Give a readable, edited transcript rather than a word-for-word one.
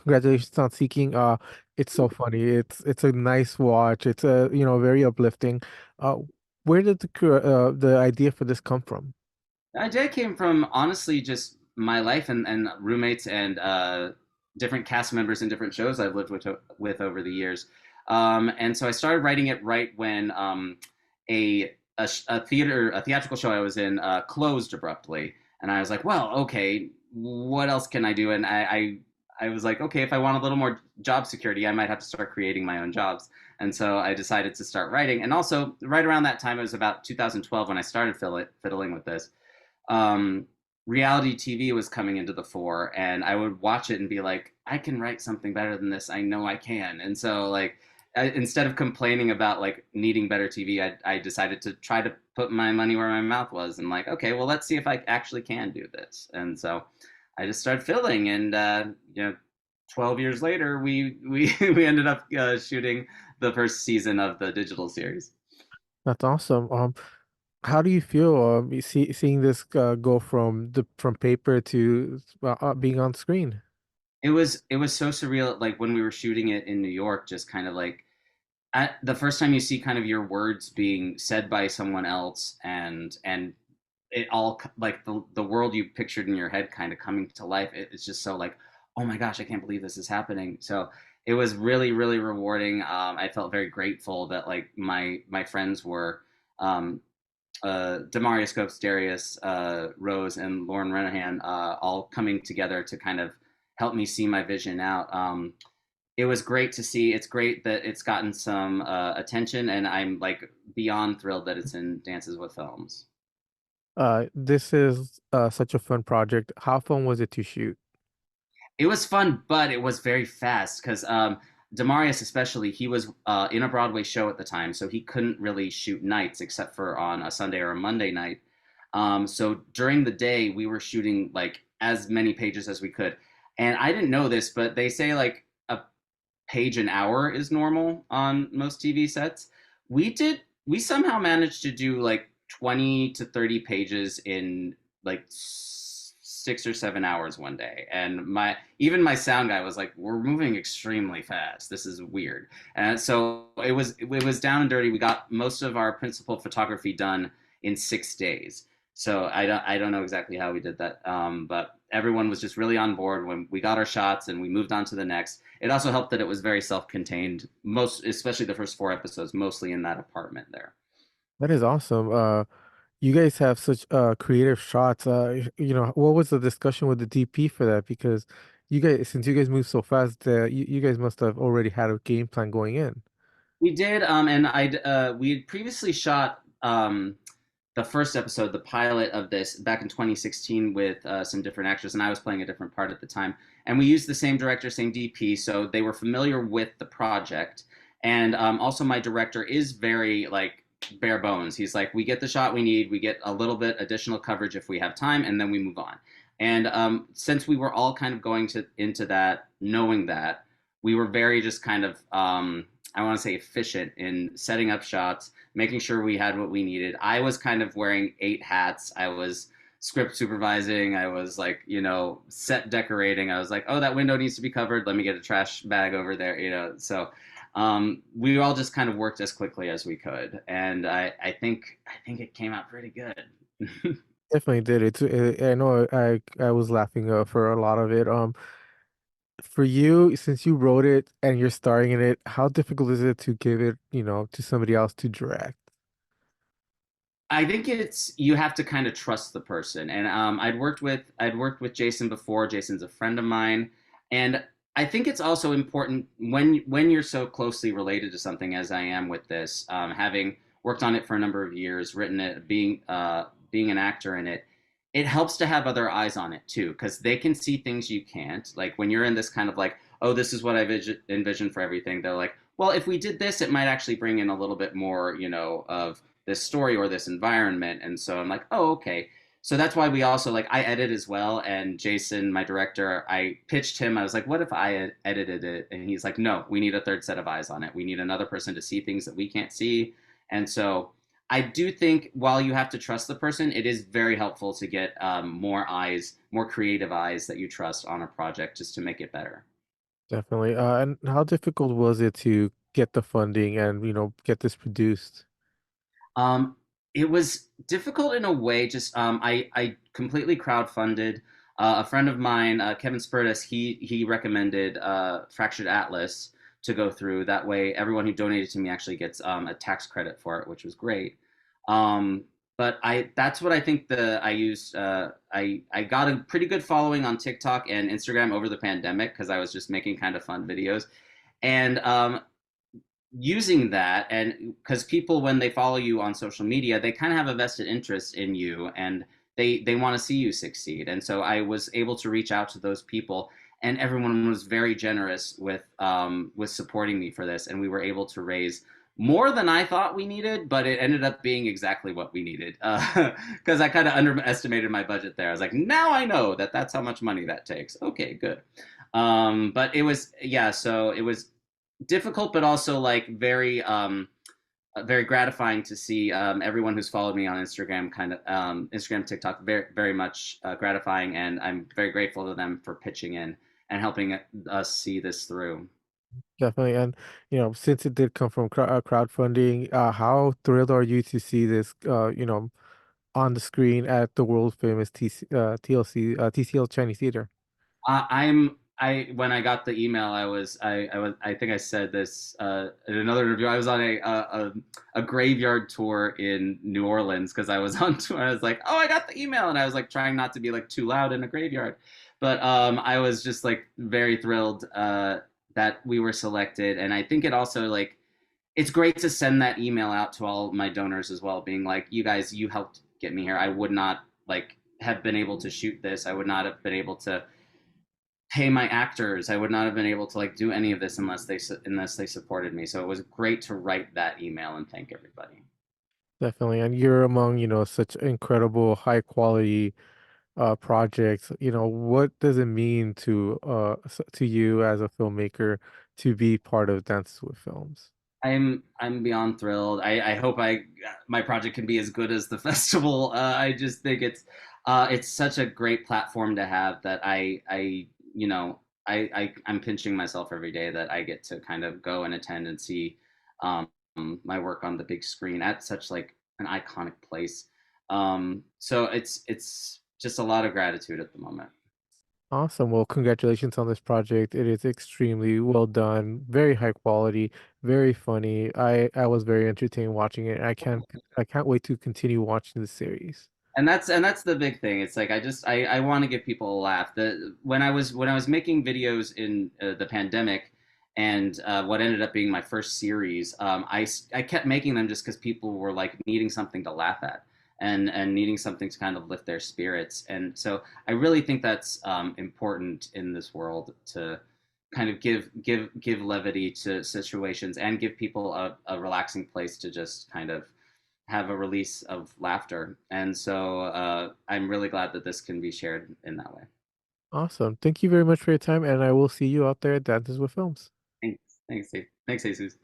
Congratulations on Seeking. It's so funny. It's a nice watch. It's a very uplifting. Uh, where did the idea for this come from? The idea came from honestly just my life and roommates and different cast members in different shows I've lived with over the years. And so I started writing it right when a theatrical show I was in closed abruptly, and I was like, well, okay, what else can I do? And I was like, okay, if I want a little more job security, I might have to start creating my own jobs. And so I decided to start writing. And also, right around that time, it was about 2012 when I started fiddling with this. um, Reality TV was coming into the fore, and I would watch it and be like, I can write something better than this. I know I can. And so, like, instead of complaining about like needing better TV, I decided to try to put my money where my mouth was, and like, okay, well, let's see if I actually can do this. And so, I just started filming, and 12 years later, we we ended up shooting the first season of the digital series. That's awesome. How do you feel seeing this go from paper to being on screen? It was so surreal, like when we were shooting it in New York, just kind of like at the first time you see kind of your words being said by someone else, and it all like the world you pictured in your head kind of coming to life. It's just so like, oh my gosh, I can't believe this is happening. So it was really really rewarding. I felt very grateful that like my friends were um, Demaria Scopes, Darius, Rose, and Lauren Renahan, all coming together to kind of help me see my vision out. It was great to see. It's great that it's gotten some attention, and I'm like beyond thrilled that it's in Dances with Films. This is such a fun project. How fun was it to shoot? It was fun, but it was very fast because Demarius, especially, he was in a Broadway show at the time, so he couldn't really shoot nights except for on a Sunday or a Monday night. So during the day, we were shooting like as many pages as we could. And I didn't know this, but they say like a page an hour is normal on most TV sets. We somehow managed to do like 20 to 30 pages in like 6 or 7 hours one day. And my even my sound guy was like, we're moving extremely fast. This is weird. And so it was down and dirty. We got most of our principal photography done in 6 days. So I don't know exactly how we did that, but everyone was just really on board when we got our shots and we moved on to the next. It also helped that it was very self-contained, most especially the first 4 episodes, mostly in that apartment there. That is awesome. You guys have such creative shots. What was the discussion with the DP for that? Because since you guys move so fast, you guys must have already had a game plan going in. We did, and we had previously shot the first episode, the pilot of this, back in 2016 with some different actors, and I was playing a different part at the time. And we used the same director, same DP, so they were familiar with the project. And also, my director is very like bare bones. He's like, we get the shot we need, we get a little bit additional coverage if we have time, and then we move on. And since we were all kind of going to into that, knowing that, we were very just kind of I want to say efficient in setting up shots, making sure we had what we needed. I was kind of wearing 8 hats. I was script supervising. I was like, set decorating. I was like, oh, that window needs to be covered. Let me get a trash bag over there. So we all just kind of worked as quickly as we could, and I think it came out pretty good. Definitely did. I know I was laughing for a lot of it. For you, since you wrote it and you're starring in it, how difficult is it to give it, to somebody else to direct? I think it's you have to kind of trust the person. And I'd worked with Jason before. Jason's a friend of mine, and I think it's also important when you're so closely related to something as I am with this, having worked on it for a number of years, written it, being an actor in it. It helps to have other eyes on it too, because they can see things you can't. Like when you're in this kind of like, oh, this is what I envisioned for everything. They're like, well, if we did this, it might actually bring in a little bit more, of this story or this environment. And so I'm like, oh, okay. So that's why we also like I edit as well. And Jason, my director, I pitched him. I was like, what if I edited it? And he's like, no, we need a third set of eyes on it. We need another person to see things that we can't see. And so I do think while you have to trust the person, it is very helpful to get more eyes, more creative eyes that you trust on a project just to make it better. Definitely. And how difficult was it to get the funding and, get this produced? Um, it was difficult in a way. Just I completely crowdfunded. A friend of mine, Kevin Spurtis, he recommended Fractured Atlas to go through. That way, everyone who donated to me actually gets a tax credit for it, which was great. Um, but I that's what I think the I used. I got a pretty good following on TikTok and Instagram over the pandemic because I was just making kind of fun videos. And using that, and because people, when they follow you on social media, they kind of have a vested interest in you, and they want to see you succeed. And so I was able to reach out to those people, and everyone was very generous with supporting me for this, and we were able to raise more than I thought we needed, but it ended up being exactly what we needed, because I kind of underestimated my budget there. I was like, now I know that that's how much money that takes. Okay, good. But it was, yeah, so it was difficult, but also like very gratifying to see everyone who's followed me on Instagram, kind of Instagram, TikTok, very very much gratifying, and I'm very grateful to them for pitching in and helping us see this through. Definitely. And, since it did come from crowdfunding, how thrilled are you to see this, on the screen at the world famous TLC, TCL Chinese Theater? I when I got the email, I think I said this in another interview. I was on a graveyard tour in New Orleans because I was on tour. I was like, oh, I got the email, and I was like trying not to be like too loud in a graveyard, but I was just like very thrilled that we were selected, and I think it also like it's great to send that email out to all my donors as well, being like, you guys, you helped get me here. I would not like have been able to shoot this. I would not have been able to pay my actors. I would not have been able to like do any of this unless they supported me. So it was great to write that email and thank everybody. Definitely. And you're among, such incredible high quality projects. What does it mean to you as a filmmaker to be part of Dances with Films? I'm beyond thrilled. I hope I my project can be as good as the festival. I just think it's such a great platform to have that I you know I'm pinching myself every day that I get to kind of go and attend and see um, my work on the big screen at such like an iconic place. So it's just a lot of gratitude at the moment. Awesome. Well, congratulations on this project. It is extremely well done, very high quality, very funny. I was very entertained watching it. I can't wait to continue watching the series. And that's the big thing. It's like I want to give people a laugh. The when I was making videos in the pandemic, and what ended up being my first series, I kept making them just because people were like needing something to laugh at, and needing something to kind of lift their spirits. And so I really think that's important in this world, to kind of give levity to situations and give people a relaxing place to just kind of have a release of laughter. And so I'm really glad that this can be shared in that way. Awesome. Thank you very much for your time, and I will see you out there at Dances with Films. Thanks, thanks, thanks, Jesus.